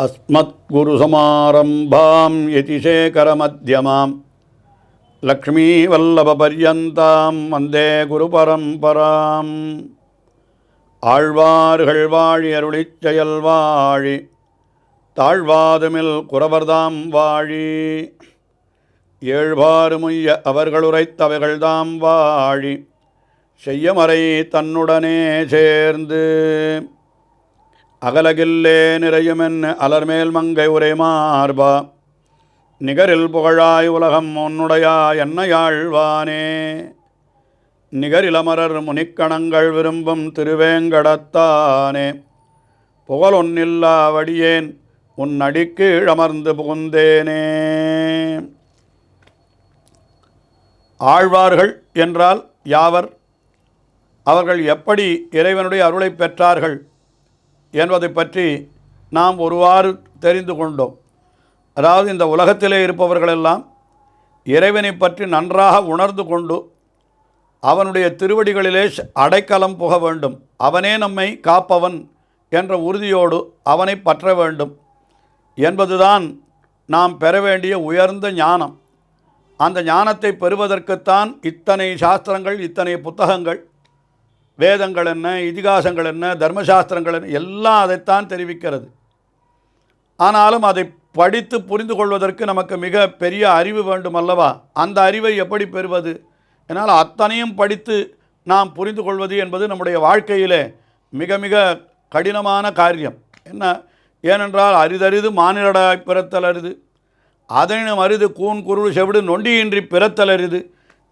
अस्मद्गुरुसमारम्भां यतिशेखरमध्यमां लक्ष्मीवल्लभपर्यन्तां वन्दे गुरुपरम्पराम् ஆழ்வார்கள் வாழி அருளிச் செயல் வாழி தாழ்வாதுமில் குறவர்தாம் வாழி ஏழ்பாறுமுய்ய அவர்களுரைத்தவைகள்தாம் வாழி செய்யமறை தன்னுடனே சேர்ந்து அகலகில்லே நிறையுமென்னு அலர்மேல் மங்கை உரை மார்பா நிகரில் புகழாய் உலகம் உன்னுடையா என்னையாழ்வானே நிகரிலமரர் முனிக்கணங்கள் விரும்பும் திருவேங்கடத்தானே புகழொன்னில்லா வடியேன் உன் அடிக்கீழ் அமர்ந்து புகுந்தேனே. ஆழ்வார்கள் என்றால் யாவர்? அவர்கள் எப்படி இறைவனுடைய அருளை பெற்றார்கள் என்பதை பற்றி நாம் ஒருவாறு தெரிந்து கொண்டோம். அதாவது இந்த உலகத்திலே இருப்பவர்களெல்லாம் இறைவனை பற்றி நன்றாக உணர்ந்து கொண்டு அவனுடைய திருவடிகளிலே அடைக்கலம் புக வேண்டும். அவனே நம்மை காப்பவன் என்ற உறுதியோடு அவனை பற்ற வேண்டும் என்பதுதான் நாம் பெற வேண்டிய உயர்ந்த ஞானம். அந்த ஞானத்தை பெறுவதற்குத்தான் இத்தனை சாஸ்திரங்கள், இத்தனை புத்தகங்கள், வேதங்கள் என்ன, இதிகாசங்கள் என்ன, தர்மசாஸ்திரங்கள் என்ன, எல்லாம் அதைத்தான் தெரிவிக்கிறது. ஆனாலும் அதை படித்து புரிந்து கொள்வதற்கு நமக்கு மிக பெரிய அறிவு வேண்டும் அல்லவா? அந்த அறிவை எப்படி பெறுவது? என்னால் அத்தனையும் படித்து நாம் புரிந்து கொள்வது என்பது நம்முடைய வாழ்க்கையிலே மிக மிக கடினமான காரியம். ஏனென்றால் அரிதறிது மானிடராய் பிறத்தல் அரிது, அதனினும் அரிது கூன் குருள் செவிடு நொண்டியின்றி பிறத்தல் அரிது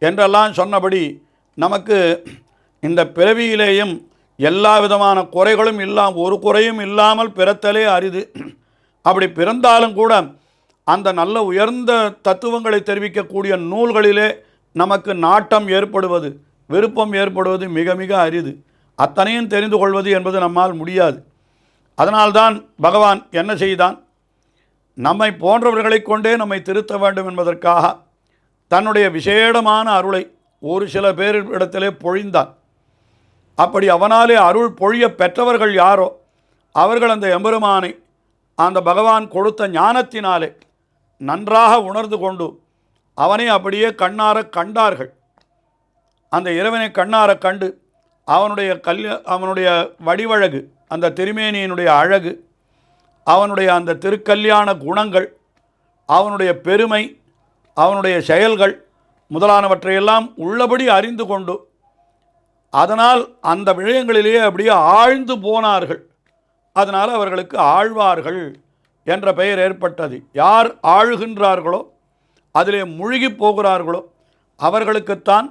என்றெல்லாம் சொன்னபடி நமக்கு இந்த பிறவியிலேயும் எல்லா விதமான குறைகளும் ஒரு குறையும் இல்லாமல் பிறத்தலே அரிது. அப்படி பிறந்தாலும் கூட அந்த நல்ல உயர்ந்த தத்துவங்களை தெரிவிக்கக்கூடிய நூல்களிலே நமக்கு நாட்டம் ஏற்படுவது, விருப்பம் ஏற்படுவது மிக மிக அரிது. அத்தனையும் தெரிந்து கொள்வது என்பது நம்மால் முடியாது. அதனால்தான் பகவான் என்ன செய்தான்? நம்மை போன்றவர்களை கொண்டே நம்மை திருத்த வேண்டும் என்பதற்காக தன்னுடைய விசேடமான அருளை ஒரு சில பேரிடத்திலே பொழிந்தான். அப்படி அவனாலே அருள் பொழிய பெற்றவர்கள் யாரோ அவர்கள் அந்த எம்பெருமானை அந்த பகவான் கொடுத்த ஞானத்தினாலே நன்றாக உணர்ந்து கொண்டு அவனை அப்படியே கண்ணார கண்டார்கள். அந்த இறைவனை கண்ணார கண்டு அவனுடைய வடிவழகு, அந்த திருமேனியினுடைய அழகு, அவனுடைய அந்த திருக்கல்யாண குணங்கள், அவனுடைய பெருமை, அவனுடைய செயல்கள் முதலானவற்றையெல்லாம் உள்ளபடி அறிந்து கொண்டு அதனால் அந்த விஷயங்களிலேயே அப்படியே ஆழ்ந்து போனார்கள். அதனால் அவர்களுக்கு ஆழ்வார்கள் என்ற பெயர் ஏற்பட்டது. யார் ஆழ்கின்றார்களோ, அதிலே மூழ்கி போகிறார்களோ அவர்களுக்குத்தான்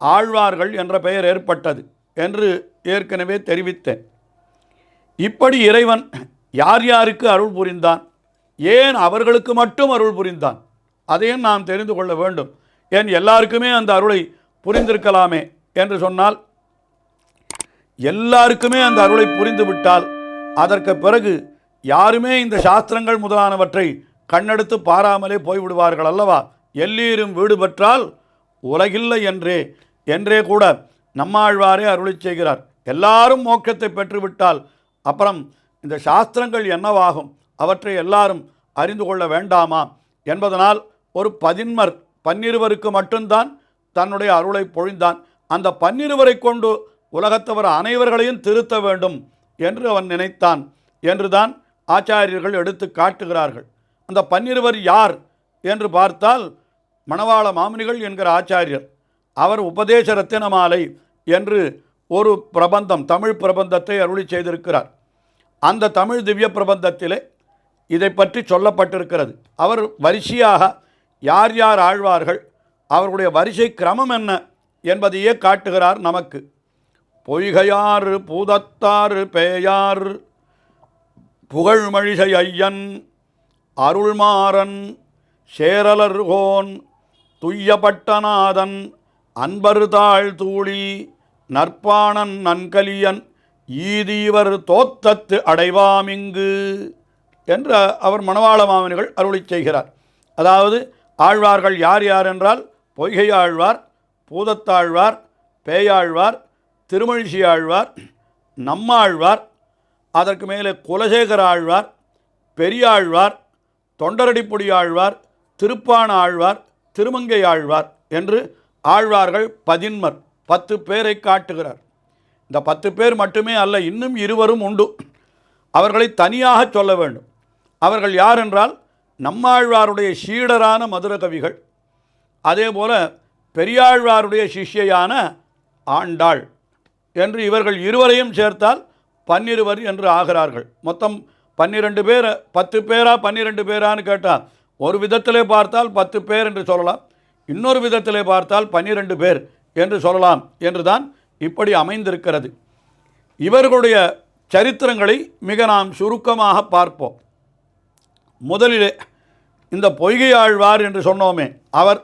ஆழ்வார்கள் என்ற பெயர் ஏற்பட்டது என்று ஏற்கனவே தெரிவித்தேன். இப்படி இறைவன் யார் யாருக்கு அருள் புரிந்தான், ஏன் அவர்களுக்கு மட்டும் அருள் புரிந்தான், அதையும் நாம் தெரிந்து கொள்ள வேண்டும். ஏன் எல்லாருக்குமே அந்த அருளை புரிந்திருக்கலாமே என்று சொன்னால், எல்லாருக்குமே அந்த அருளை புரிந்துவிட்டால் அதற்கு பிறகு யாருமே இந்த சாஸ்திரங்கள் முதலானவற்றை கண்ணெடுத்து பாராமலே போய்விடுவார்கள் அல்லவா? எல்லீரும் வீடு பெற்றால் உலகில்லை என்றே கூட நம்மாழ்வாரே அருளி செய்கிறார். எல்லாரும் மோட்சத்தை பெற்றுவிட்டால் அப்புறம் இந்த சாஸ்திரங்கள் என்னவாகும்? அவற்றை எல்லாரும் அறிந்து கொள்ள வேண்டாமா என்பதனால் ஒரு 12 மட்டும்தான் தன்னுடைய அருளை பொழிந்தான். அந்த 12 கொண்டு உலகத்தவர் அனைவர்களையும் திருத்த வேண்டும் என்று அவன் நினைத்தான் என்றுதான் ஆச்சாரியர்கள் எடுத்து காட்டுகிறார்கள். அந்த 12 யார் என்று பார்த்தால், மணவாள மாமுனிகள் என்கிற ஆச்சாரியர், அவர் உபதேச ரத்தினமாலை என்று ஒரு பிரபந்தம், தமிழ் பிரபந்தத்தை அருளி செய்திருக்கிறார். அந்த தமிழ் திவ்ய பிரபந்தத்திலே இதை பற்றி சொல்லப்பட்டிருக்கிறது. அவர் வரிசையாக யார் யார் ஆழ்வார்கள், அவர்களுடைய வரிசை கிரமம் என்ன என்பதையே காட்டுகிறார் நமக்கு. பொய்கையாறு பூதத்தாறு பேயார் புகழ்மழிசை ஐயன் அருள்மாறன் சேரலர்கோன் துய்யப்பட்டநாதன் அன்பருதாள் தூளி நற்பாணன் நன்கலியன் ஈதீவர் தோத்தத்து அடைவாமிங்கு என்று அவர் மணவாள மாமுனிகள் அருளி செய்கிறார். அதாவது ஆழ்வார்கள் யார் யார் என்றால், பொய்கை ஆழ்வார், பூதத்தாழ்வார், பேயாழ்வார், திருமழிசை ஆழ்வார், நம்மாழ்வார், அதற்கு மேலே குலசேகர ஆழ்வார், பெரியாழ்வார், தொண்டரடிப்புடி ஆழ்வார், திருப்பான ஆழ்வார், திருமங்கை ஆழ்வார் என்று ஆழ்வார்கள் 10 பேரை காட்டுகிறார். இந்த 10 பேர் மட்டுமே அல்ல, இன்னும் 2 உண்டு. அவர்களை தனியாக சொல்ல வேண்டும். அவர்கள் யார் என்றால் நம்மாழ்வாருடைய சீடரான மதுரகவிகள், அதேபோல பெரியாழ்வாருடைய சிஷ்யையான ஆண்டாள் என்று இவர்கள் இருவரையும் சேர்த்தால் 12 என்று ஆகிறார்கள். மொத்தம் 12 பேர். 10 பேரா 12 பேரான்னு கேட்டால் ஒரு விதத்திலே பார்த்தால் 10 பேர் என்று சொல்லலாம், இன்னொரு விதத்திலே பார்த்தால் 12 பேர் என்று சொல்லலாம் என்று தான் இப்படி அமைந்திருக்கிறது. இவர்களுடைய சரித்திரங்களை மிக நாம் சுருக்கமாக பார்ப்போம். முதலிலே இந்த பொய்கை ஆழ்வார் என்று சொன்னோமே, அவர்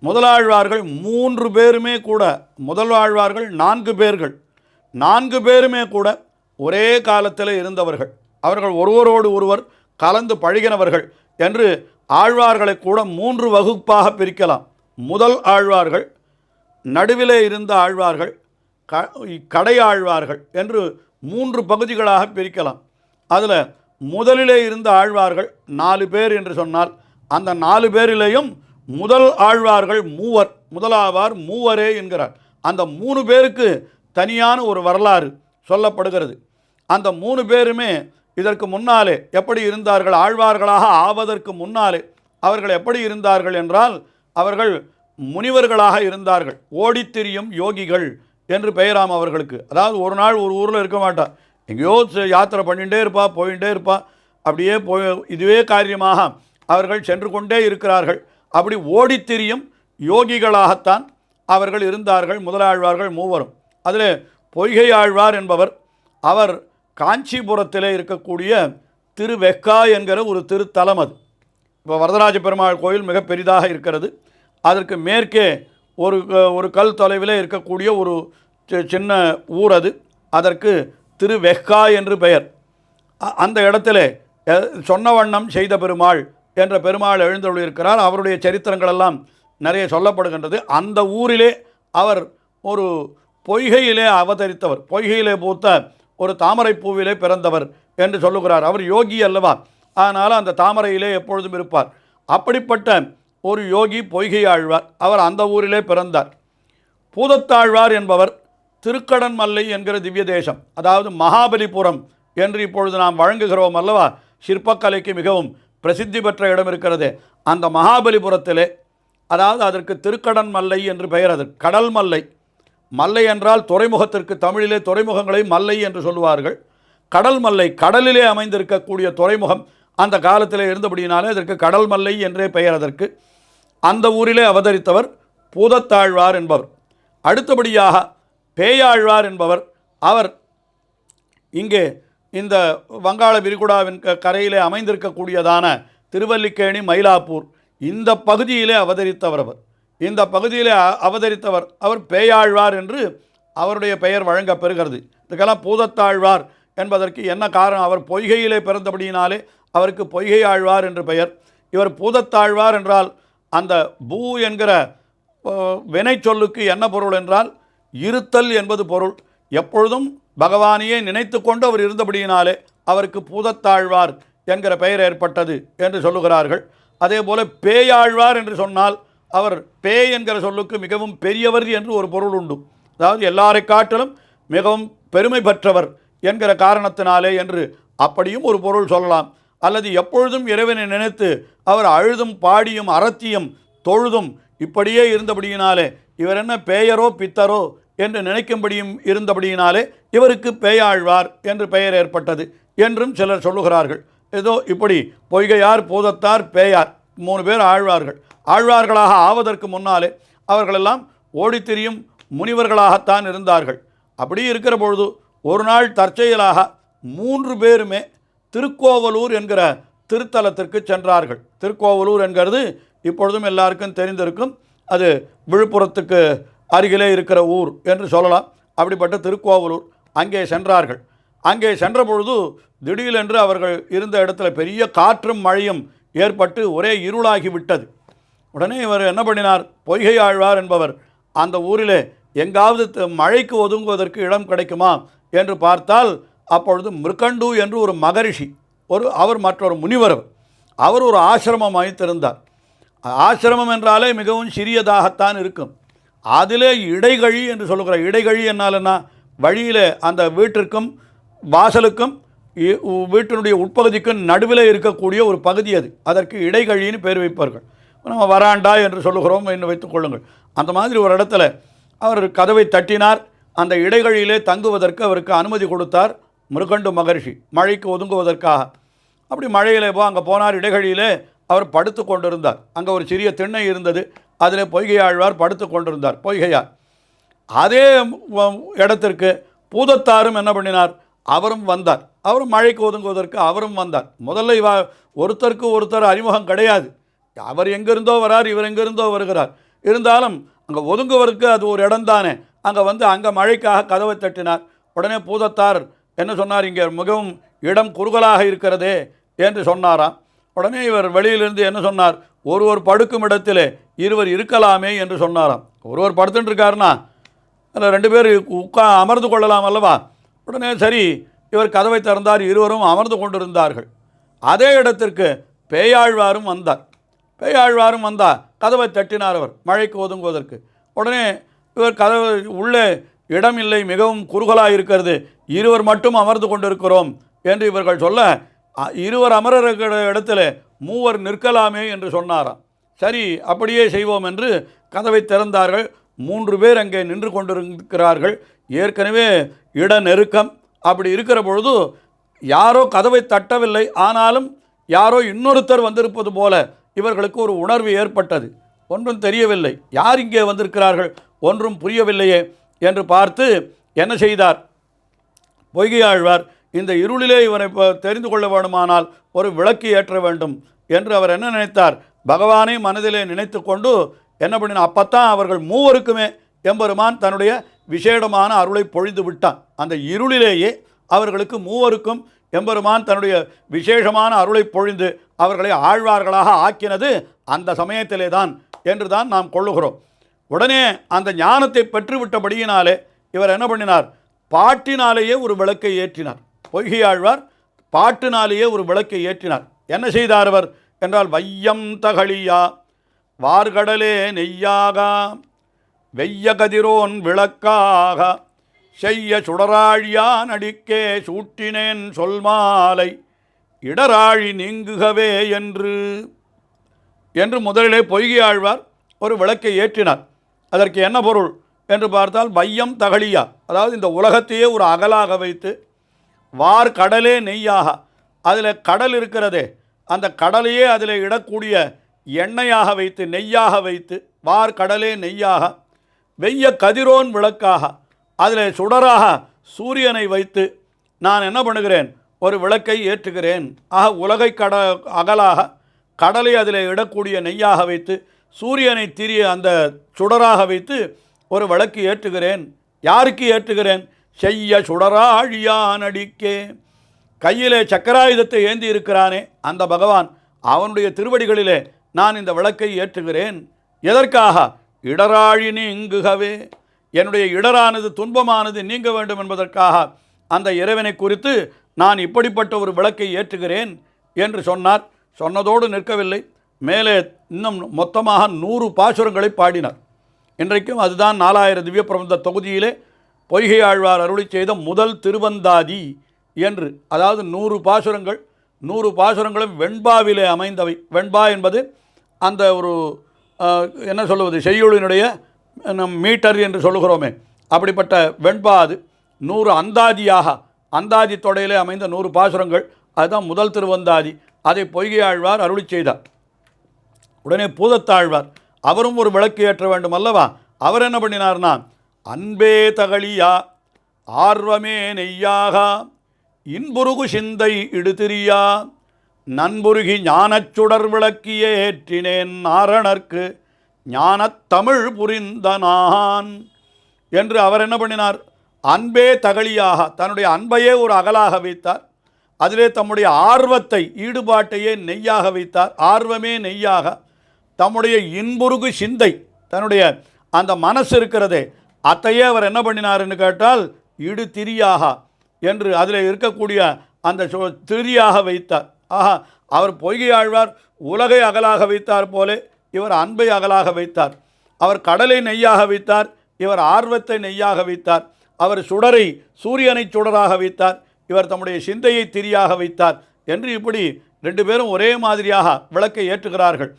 முதலாழ்வார்கள் 3 பேருமே கூட, முதல் ஆழ்வார்கள் 4 பேர்கள், 4 பேருமே கூட ஒரே காலத்தில் இருந்தவர்கள். அவர்கள் ஒருவரோடு ஒருவர் கலந்து பழகினவர்கள் என்று ஆழ்வார்களை கூட 3 வகுப்பாக பிரிக்கலாம். முதல் ஆழ்வார்கள், நடுவிலே இருந்த ஆழ்வார்கள், கடை ஆழ்வார்கள் என்று 3 பகுதிகளாக பிரிக்கலாம். அதில் முதலிலே இருந்த ஆழ்வார்கள் 4 பேர் என்று சொன்னால், அந்த 4 பேரிலேயும் முதல் ஆழ்வார்கள் 3, முதலாவார் 3 என்கிறார். அந்த 3 பேருக்கு தனியான ஒரு வரலாறு சொல்லப்படுகிறது. அந்த 3 பேருமே இதற்கு முன்னாலே எப்படி இருந்தார்கள், ஆழ்வார்களாக ஆவதற்கு முன்னாலே அவர்கள் எப்படி இருந்தார்கள் என்றால், அவர்கள் முனிவர்களாக இருந்தார்கள். ஓடித்திரியும் யோகிகள் என்று பெயராம் அவர்களுக்கு. அதாவது ஒரு நாள் ஒரு ஊரில் இருக்க மாட்டார், எங்கேயோ யாத்திரை பண்ணிகிட்டே இருப்பா, போயிட்டே இருப்பா, அப்படியே இதுவே காரியமாக அவர்கள் சென்று கொண்டே இருக்கிறார்கள். அப்படி ஓடித்திரியும் யோகிகளாகத்தான் அவர்கள் இருந்தார்கள் முதலாழ்வார்கள் 3. அதில் பொய்கை ஆழ்வார் என்பவர், அவர் காஞ்சிபுரத்திலே இருக்கக்கூடிய திருவெக்கா என்கிற ஒரு திருத்தலம். அது இப்போ வரதராஜ பெருமாள் கோயில் மிக பெரிதாக இருக்கிறது. அதற்கு மேற்கே ஒரு கல் தொலைவிலே இருக்கக்கூடிய ஒரு சின்ன ஊர் அது. அதற்கு திருவெக்கா என்று பெயர். அந்த இடத்துல சொன்ன வண்ணம் செய்த பெருமாள் என்ற பெருமாள் எழுந்தருளியிருக்கிறார். அவருடைய சரித்திரங்களெல்லாம் நிறைய சொல்லப்படுகின்றது. அந்த ஊரிலே அவர் ஒரு பொய்கையிலே அவதரித்தவர், பொய்கையிலே பூத்த ஒரு தாமரை பூவிலே பிறந்தவர் என்று சொல்லுகிறார். அவர் யோகி அல்லவா, அதனால் அந்த தாமரையிலே எப்பொழுதும் இருப்பார். அப்படிப்பட்ட ஒரு யோகி பொய்கை ஆழ்வார். அவர் அந்த ஊரிலே பிறந்தார். பூதத்தாழ்வார் என்பவர் திருக்கடன்மல்லை என்கிற திவ்ய தேசம், அதாவது மகாபலிபுரம் என்று இப்பொழுது நாம் வழங்குகிறோம் அல்லவா, சிற்பக்கலைக்கு மிகவும் பிரசித்தி பெற்ற இடம் இருக்கிறது. அந்த மகாபலிபுரத்திலே, அதாவது அதற்கு திருக்கடன்மல்லை என்று பெயர். அது கடல் மல்லை. மல்லை என்றால் துறைமுகத்திற்கு தமிழிலே துறைமுகங்களை மல்லை என்று சொல்லுவார்கள். கடல் மல்லை, கடலிலே அமைந்திருக்கக்கூடிய துறைமுகம் அந்த காலத்திலே இருந்தபடியினாலே அதற்கு கடல் மல்லை என்றே பெயர் அதற்கு. அந்த ஊரிலே அவதரித்தவர் பூதத்தாழ்வார் என்பவர். அடுத்தபடியாக பேயாழ்வார் என்பவர், அவர் இங்கே இந்த வங்காள விரிகுடாவின் கரையிலே அமைந்திருக்கக்கூடியதான திருவல்லிக்கேணி, மயிலாப்பூர் இந்த பகுதியிலே அவதரித்தவர். அவர் இந்த பகுதியிலே அவதரித்தவர். அவர் பேயாழ்வார் என்று அவருடைய பெயர் வழங்கப் பெறுகிறது. இதுக்கெல்லாம் பூதத்தாழ்வார் என்பதற்கு என்ன காரணம்? அவர் பொய்கையிலே பிறந்தபடியினாலே அவருக்கு பொய்கை ஆழ்வார் என்று பெயர். இவர் பூதத்தாழ்வார் என்றால் அந்த பூ என்கிற வினை சொல்லுக்கு என்ன பொருள் என்றால் இருத்தல் என்பது பொருள். எப்பொழுதும் பகவானையே நினைத்து கொண்டு அவர் இருந்தபடியினாலே அவருக்கு பூதத்தாழ்வார் என்கிற பெயர் ஏற்பட்டது என்று சொல்லுகிறார்கள். அதே போல பேயாழ்வார் என்று சொன்னால் அவர் பேய் என்கிற சொல்லுக்கு மிகவும் பெரியவர் என்று ஒரு பொருள் உண்டு. அதாவது எல்லாரை காட்டிலும் மிகவும் பெருமை பெற்றவர் என்கிற காரணத்தினாலே என்று அப்படியும் ஒரு பொருள் சொல்லலாம். அல்லது எப்பொழுதும் இறைவனை நினைத்து அவர் அழுதும் பாடியும் அறத்தியும் தொழுதும் இப்படியே இருந்தபடியினாலே இவர் என்ன பேயரோ பித்தரோ என்று நினைக்கும்படியும் இருந்தபடியினாலே இவருக்கு பேயாழ்வார் என்று பெயர் ஏற்பட்டது என்றும் சிலர் சொல்லுகிறார்கள். ஏதோ இப்படி பொய்கையார், பூதத்தார், பேயார் 3 பேர் ஆழ்வார்கள். ஆழ்வார்களாக ஆவதற்கு முன்னாலே அவர்களெல்லாம் ஓடித்திரியும் முனிவர்களாகத்தான் இருந்தார்கள். அப்படி இருக்கிற பொழுது ஒரு நாள் தற்செயலாக 3 பேருமே திருக்கோவலூர் என்கிற திருத்தலத்திற்கு சென்றார்கள். திருக்கோவலூர் என்கிறது இப்பொழுதும் எல்லாருக்கும் தெரிந்திருக்கும். அது விழுப்புரத்துக்கு அருகிலே இருக்கிற ஊர் என்று சொல்லலாம். அப்படிப்பட்ட திருக்கோவலூர் அங்கே சென்றார்கள். அங்கே சென்ற பொழுது திடீரென்று அவர்கள் இருந்த இடத்துல பெரிய காற்றும் மழையும் ஏற்பட்டு ஒரே இருளாகி விட்டது. உடனே இவர் என்ன பண்ணினார்? பொய்கை ஆழ்வார் என்பவர் அந்த ஊரிலே எங்காவது மழைக்கு ஒதுங்குவதற்கு இடம் கிடைக்குமா என்று பார்த்தால் அப்பொழுது மிருகண்டு என்று ஒரு மகரிஷி, அவர் மற்றொரு முனிவர். அவர் ஒரு ஆசிரமம் அமைத்திருந்தார். ஆசிரமம் என்றாலே மிகவும் சிறியதாகத்தான் இருக்கும். அதிலே இடைகழி என்று சொல்லுகிறார். இடைகழி என்னாலன்னா வழியில் அந்த வீட்டிற்கும் வாசலுக்கும் வீட்டினுடைய உட்பகுதிக்கும் நடுவில் இருக்கக்கூடிய ஒரு பகுதி அது. அதற்கு இடைகழின்னு பேர் வைப்பார்கள். நம்ம வராண்டா என்று சொல்லுகிறோம் என்று வைத்துக் கொள்ளுங்கள். அந்த மாதிரி ஒரு இடத்துல அவர் கதவை தட்டினார். அந்த இடைகழியிலே தங்குவதற்கு அவருக்கு அனுமதி கொடுத்தார் மிருகண்டு மகர்ஷி, மழைக்கு ஒதுங்குவதற்காக. அப்படி மழையிலே அங்கே போனார். இடைகழியிலே அவர் படுத்து கொண்டிருந்தார். அங்கே ஒரு சிறிய திண்ணை இருந்தது. அதில் பொய்கையாழ்வார் படுத்து கொண்டிருந்தார். பொய்கையார் அதே இடத்திற்கு பூதத்தாரும் என்ன பண்ணினார், அவரும் வந்தார். அவரும் மழைக்கு ஒதுங்குவதற்கு அவரும் வந்தார். முதல்ல ஒருத்தருக்கு ஒருத்தர் அறிமுகம் கிடையாது. அவர் எங்கிருந்தோ வரார், இவர் எங்கிருந்தோ வருகிறார். இருந்தாலும் அங்கே ஒதுங்குவதற்கு அது ஒரு இடம்தானே. அங்கே வந்து அங்கே மழைக்காக கதவை தட்டினார். உடனே பூதத்தார் என்ன சொன்னார், இங்கே மிகவும் இடம் குறுகலாக இருக்கிறதே என்று சொன்னாராம். உடனே இவர் வெளியிலிருந்து என்ன சொன்னார், ஒருவர் படுக்கும் இடத்திலே இருவர் இருக்கலாமே என்று சொன்னாராம். ஒருவர் படுத்துட்டு இருக்காருன்னா அதில் 2 பேர் அமர்ந்து கொள்ளலாம் அல்லவா. உடனே சரி, இவர் கதவை திறந்தார். இருவரும் அமர்ந்து கொண்டிருந்தார்கள். அதே இடத்திற்கு பேயாழ்வாரும் வந்தார். பேயாழ்வாரும் வந்தால் கதவை தட்டினார் அவர் மழைக்கு ஒதுங்குவதற்கு. உடனே இவர் கதவை உள்ளே இடம் இல்லை, மிகவும் குறுகலாக இருக்கிறது, இருவர் மட்டும் அமர்ந்து கொண்டிருக்கிறோம் என்று இவர்கள் சொல்ல, இருவர் அமர்கிற இடத்துல மூவர் நிற்கலாமே என்று சொன்னாராம். சரி, அப்படியே செய்வோம் என்று கதவை திறந்தார்கள். 3 பேர் அங்கே நின்று கொண்டிருக்கிறார்கள். ஏற்கனவே இட நெருக்கம். அப்படி இருக்கிற பொழுது யாரோ கதவை தட்டவில்லை, ஆனாலும் யாரோ இன்னொருத்தர் வந்திருப்பது போல இவர்களுக்கு ஒரு உணர்வு ஏற்பட்டது. ஒன்றும் தெரியவில்லை, யார் இங்கே வந்திருக்கிறார்கள், ஒன்றும் புரியவில்லையே என்று பார்த்து என்ன செய்தார், பொய்கையாழ்வார் இந்த இருளிலே இவரை தெரிந்து கொள்ள வேண்டுமானால் ஒரு விளக்கு ஏற்ற வேண்டும் என்று அவர் என்ன நினைத்தார், பகவானை மனதிலே நினைத்து கொண்டு என்ன பண்ணினா, அப்பத்தான் அவர்கள் மூவருக்குமே எம்பெருமான் தன்னுடைய விசேடமான அருளை பொழிந்து விட்டான். அந்த இருளிலேயே அவர்களுக்கு மூவருக்கும் எம்பெருமான் தன்னுடைய விசேஷமான அருளை பொழிந்து அவர்களை ஆழ்வார்களாக ஆக்கினது அந்த சமயத்திலே தான் என்று தான் நாம் கொள்ளுகிறோம். உடனே அந்த ஞானத்தை பெற்றுவிட்டபடியினாலே இவர் என்ன பண்ணினார், பாட்டினாலேயே ஒரு விளக்கை ஏற்றினார். பொய்கையாழ்வார் பாட்டினாலேயே ஒரு விளக்கை ஏற்றினார். என்ன செய்தார் அவர் என்றால், வையம் தகழியா வார்கடலே நெய்யாக வெய்ய கதிரோன் விளக்காக செய்ய சுடராழியான் அடிக்கே சூட்டினேன் சொல்மாலை இடராழி நீங்குகவே என்று முதலிலே பொய்கையாழ்வார் ஒரு விளக்கை ஏற்றினார். அதற்கு என்ன பொருள் என்று பார்த்தால், வையம் தகழியா, அதாவது இந்த உலகத்தையே ஒரு அகலாக வைத்து, வார் கடலே நெய்யாக, அதில் கடல் இருக்கிறதே அந்த கடலையே அதில் இடக்கூடிய எண்ணெயாக வைத்து, நெய்யாக வைத்து, வார் கடலே நெய்யாக, வெய்ய கதிரோன் விளக்காக, அதில் சுடராக சூரியனை வைத்து நான் என்ன பண்ணுகிறேன், ஒரு விளக்கை ஏற்றுகிறேன். ஆக உலகை அகலாக கடலை அதில் இடக்கூடிய நெய்யாக வைத்து, சூரியனை திரிய அந்த சுடராக வைத்து ஒரு விளக்கு ஏற்றுகிறேன். யாருக்கு ஏற்றுகிறேன், செய்ய சுடராழியான் அடிக்கே, கையிலே சக்கராயுதத்தை ஏந்தி இருக்கிறானே அந்த பகவான், அவனுடைய திருவடிகளிலே நான் இந்த விளக்கை ஏற்றுகிறேன். எதற்காக, இடராழி நீங்குகவே, என்னுடைய இடரானது துன்பமானது நீங்க வேண்டும் என்பதற்காக அந்த இறைவனை குறித்து நான் இப்படிப்பட்ட ஒரு விளக்கை ஏற்றுகிறேன் என்று சொன்னார். சொன்னதோடு நிற்கவில்லை, மேலே இன்னும் மொத்தமாக 100 பாசுரங்களை பாடினார். இன்றைக்கும் அதுதான் 4000 திவ்ய பிரபந்த தொகுதியிலே பொய்கையாழ்வார் அருளி செய்த முதல் திருவந்தாதி என்று. அதாவது 100 பாசுரங்கள், 100 பாசுரங்களும் வெண்பாவிலே அமைந்தவை. வெண்பா என்பது அந்த ஒரு என்ன சொல்லுவது, செய்யுளினுடைய மீட்டர் என்று சொல்லுகிறோமே, அப்படிப்பட்ட வெண்பா அது. 100 அந்தாதியாக, அந்தாதி தொடையிலே அமைந்த 100 பாசுரங்கள், அதுதான் முதல் திருவந்தாதி. அதை பொய்கையாழ்வார் அருளி செய்தார். உடனே பூதத்தாழ்வார் அவரும் ஒரு விளக்கு ஏற்ற வேண்டும் அல்லவா. அவர் என்ன பண்ணினார்னா, அன்பே தகழியா ஆர்வமே நெய்யாக இன்புருகு சிந்தை இடுதிரியா நண்புருகி ஞானச்சுடர் விளக்கியே ஏற்றினேன் நாரணர்க்கு ஞானத்தமிழ் புரிந்த நான் என்று அவர் என்ன பண்ணினார், அன்பே தகழியாக, தன்னுடைய அன்பையே ஒரு அகலாக வைத்தார். அதிலே தம்முடைய ஆர்வத்தை, ஈடுபாட்டையே நெய்யாக வைத்தார். ஆர்வமே நெய்யாக, தம்முடைய இன்புருகு சிந்தை, தன்னுடைய அந்த மனசு இருக்கிறதே அத்தையே அவர் என்ன பண்ணினார் என்று கேட்டால், இடு திரியாக என்று அதில் இருக்கக்கூடிய அந்த திரியாக வைத்தார். ஆஹா, அவர் பொய்கை ஆழ்வார் உலகை அகலாக வைத்தார் போலே இவர் அன்பை அகலாக வைத்தார். அவர் கடலை நெய்யாக வைத்தார், இவர் ஆர்வத்தை நெய்யாக வைத்தார். அவர் சுடரை சூரியனை சுடராக வைத்தார், இவர் தம்முடைய சிந்தையை திரியாக வைத்தார் என்று இப்படி ரெண்டு பேரும் ஒரே மாதிரியாக விளக்கை ஏற்றுகிறார்கள்.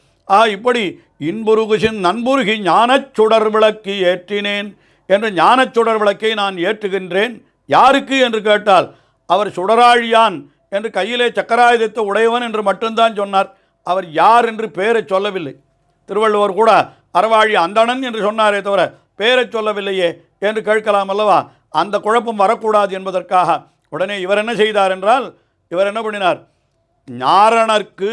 இப்படி இன்புருகுசின் நண்புருகி ஞானச் சுடர் விளக்கு ஏற்றினேன் என்று ஞானச் சுடர் விளக்கை நான் ஏற்றுகின்றேன். யாருக்கு என்று கேட்டால் அவர் சுடராழியான் என்று கையிலே சக்கராயுதத்தை உடையவன் என்று மட்டும்தான் சொன்னார். அவர் யார் என்று பெயரை சொல்லவில்லை. திருவள்ளுவர் கூட அறவாழி அந்தணன் என்று சொன்னாரே தவிர பெயரை சொல்லவில்லையே என்று கேட்கலாம் அல்லவா? அந்த குழப்பம் வரக்கூடாது என்பதற்காக உடனே இவர் என்ன செய்தார் என்றால், இவர் என்ன பண்ணினார், நாரணர்க்கு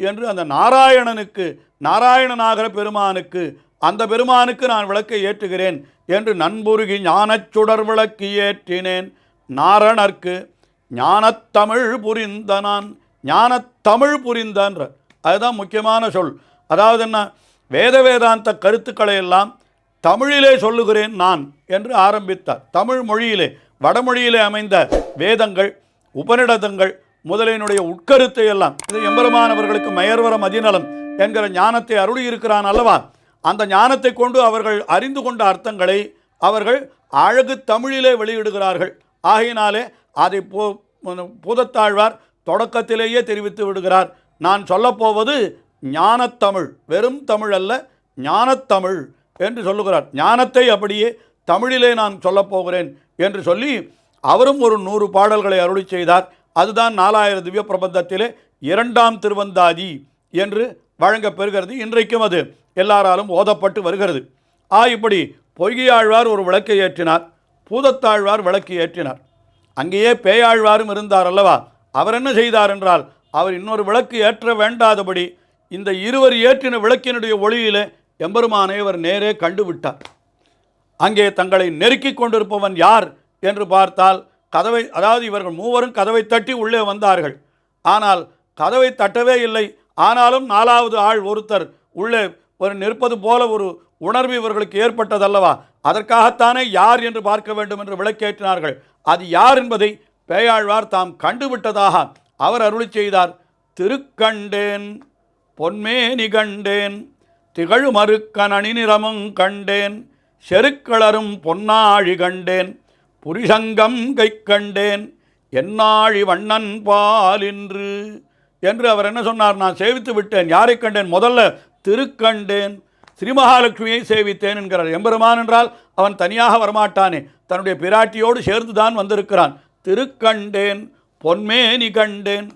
என்று அந்த நாராயணனுக்கு, நாராயணனாகிற பெருமானுக்கு, அந்த பெருமானுக்கு நான் விளக்கை ஏற்றுகிறேன் என்று நண்புருகி ஞானச் சுடர் விளக்கு ஏற்றினேன். நாரணர்க்கு ஞானத்தமிழ் புரிந்த நான், ஞானத்தமிழ் புரிந்தன்ற அதுதான் முக்கியமான சொல். அதாவது என்ன, வேதாந்த கருத்துக்களை எல்லாம் தமிழிலே சொல்லுகிறேன் நான் என்று ஆரம்பித்தார். தமிழ் மொழியிலே, வடமொழியிலே அமைந்த வேதங்கள், உபநிடதங்கள் முதலினுடைய உட்கருத்தை எல்லாம், இது எம்பெருமானவர்களுக்கு மயர்வர மதிநலம் என்கிற ஞானத்தை அருளி இருக்கிறான் அல்லவா? அந்த ஞானத்தை கொண்டு அவர்கள் அறிந்து கொண்ட அர்த்தங்களை அவர்கள் அழகு தமிழிலே வெளியிடுகிறார்கள். ஆகையினாலே அதை பூதத்தாழ்வார் தொடக்கத்திலேயே தெரிவித்து விடுகிறார். நான் சொல்லப்போவது ஞானத்தமிழ், வெறும் தமிழ் அல்ல, ஞானத்தமிழ் என்று சொல்லுகிறார். ஞானத்தை அப்படியே தமிழிலே நான் சொல்லப்போகிறேன் என்று சொல்லி அவரும் ஒரு 100 பாடல்களை அருளி செய்தார். அதுதான் 4000 திவ்ய பிரபந்தத்திலே 2ஆம் திருவந்தாதி என்று வழங்கப் பெறுகிறது. இன்றைக்கும் அது எல்லாராலும் ஓதப்பட்டு வருகிறது. இப்படி பொய்கையாழ்வார் ஒரு விளக்கை ஏற்றினார், பூதத்தாழ்வார் விளக்கு ஏற்றினார். அங்கேயே பேயாழ்வாரும் இருந்தார் அல்லவா? அவர் என்ன செய்தார் என்றால், அவர் இன்னொரு விளக்கு ஏற்ற வேண்டாதபடி இந்த இருவர் ஏற்றின விளக்கினுடைய ஒளியிலே எம்பெருமானை அவர் நேரே கண்டுவிட்டார். அங்கே தங்களை நெருக்கி கொண்டிருப்பவன் யார் என்று பார்த்தால், கதவை, அதாவது இவர்கள் மூவரும் கதவை தட்டி உள்ளே வந்தார்கள். ஆனால் கதவை தட்டவே இல்லை. ஆனாலும் 4வது ஆள் ஒருத்தர் உள்ளே ஒரு நிற்பது போல ஒரு உணர்வு இவர்களுக்கு ஏற்பட்டதல்லவா? அதற்காகத்தானே யார் என்று பார்க்க வேண்டும் என்று விளக்கேற்றினார்கள். அது யார் என்பதை பேயாழ்வார் தாம் கண்டுவிட்டதாக அவர் அருளி செய்தார். திருக்கண்டேன் பொன்மேனி கண்டேன், திகழ் மறுக்கன் அணிநிறமும் கண்டேன், செருக்களரும் பொன்னாழி கண்டேன், புரிசங்கம் கை கண்டேன், என்னாழி வண்ணன் பாலின்று என்று அவர் என்ன சொன்னார்? நான் சேவித்து விட்டேன். யாரை கண்டேன்? முதல்ல திருக்கண்டேன், ஸ்ரீமகாலட்சுமியை சேவித்தேன் என்கிறார். எம்பெருமான் என்றால் அவன் தனியாக வரமாட்டானே, தன்னுடைய பிராட்டியோடு சேர்ந்து தான் வந்திருக்கிறான். திருக்கண்டேன் பொன்மேனி கண்டேன்,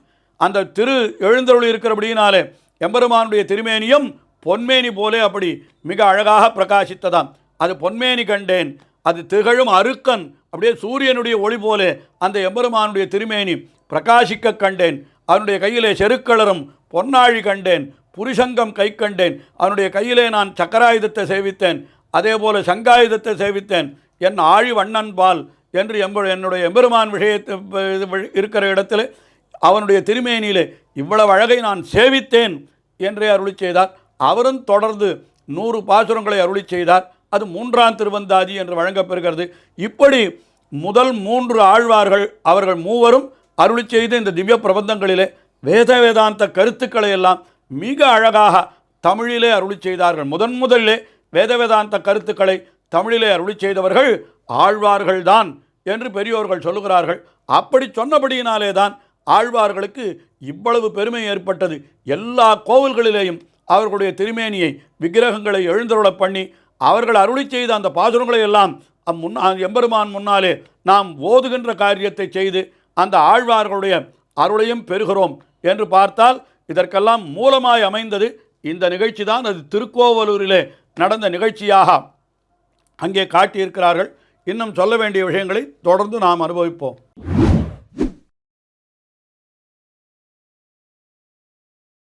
அந்த திரு எழுந்தருள் இருக்கிறபடியினாலே எம்பெருமானுடைய திருமேனியும் பொன்மேனி போலே அப்படி மிக அழகாக பிரகாசித்ததாம். அது பொன்மேனி கண்டேன். அது திகழும் அருக்கன், அப்படியே சூரியனுடைய ஒளி போலே அந்த எம்பெருமானுடைய திருமேனி பிரகாசிக்க கண்டேன். அவனுடைய கையிலே செருக்களரும் பொன்னாழி கண்டேன், புரிசங்கம் கை கண்டேன். அவனுடைய கையிலே நான் சக்கராயுதத்தை சேவித்தேன், அதே போல சங்காயுதத்தை சேவித்தேன். என் ஆழி வண்ணன் பால் என்று என்னுடைய எம்பெருமான் விஷயத்தை இருக்கிற இடத்துல அவனுடைய திருமேனியிலே இவ்வளவு அழகை நான் சேவித்தேன் என்றே அருளி செய்தார். அவரும் தொடர்ந்து 100 பாசுரங்களை அருளி செய்தார். அது 3ஆம் திருவந்தாதி என்று வழங்கப்பெறுகிறது. இப்படி முதல் 3 ஆழ்வார்கள் அவர்கள் மூவரும் அருளி செய்த இந்த திவ்ய பிரபந்தங்களிலே வேதாந்த கருத்துக்களை எல்லாம் மிக அழகாக தமிழிலே அருளி செய்தார்கள். முதலிலே வேதாந்த கருத்துக்களை தமிழிலே அருளி செய்தவர்கள் ஆழ்வார்கள்தான் என்று பெரியோர்கள் சொல்லுகிறார்கள். அப்படி சொன்னபடியினாலே தான் ஆழ்வார்களுக்கு இவ்வளவு பெருமை ஏற்பட்டது. எல்லா கோவில்களிலேயும் அவர்களுடைய திருமேனியை, விக்கிரகங்களை எழுந்தருளப் பண்ணி அவர்கள் அருளி செய்த அந்த பாசுரங்களை எல்லாம் எம்பெருமான் முன்னாலே நாம் ஓதுகின்ற காரியத்தை செய்து அந்த ஆழ்வார்களுடைய அருளையும் பெறுகிறோம் என்று பார்த்தால் இதற்கெல்லாம் மூலமாய் அமைந்தது இந்த நிகழ்ச்சி தான். அது திருக்கோவலூரிலே நடந்த நிகழ்ச்சியாக அங்கே காட்டியிருக்கிறார்கள். இன்னும் சொல்ல வேண்டிய விஷயங்களை தொடர்ந்து நாம் அனுபவிப்போம்.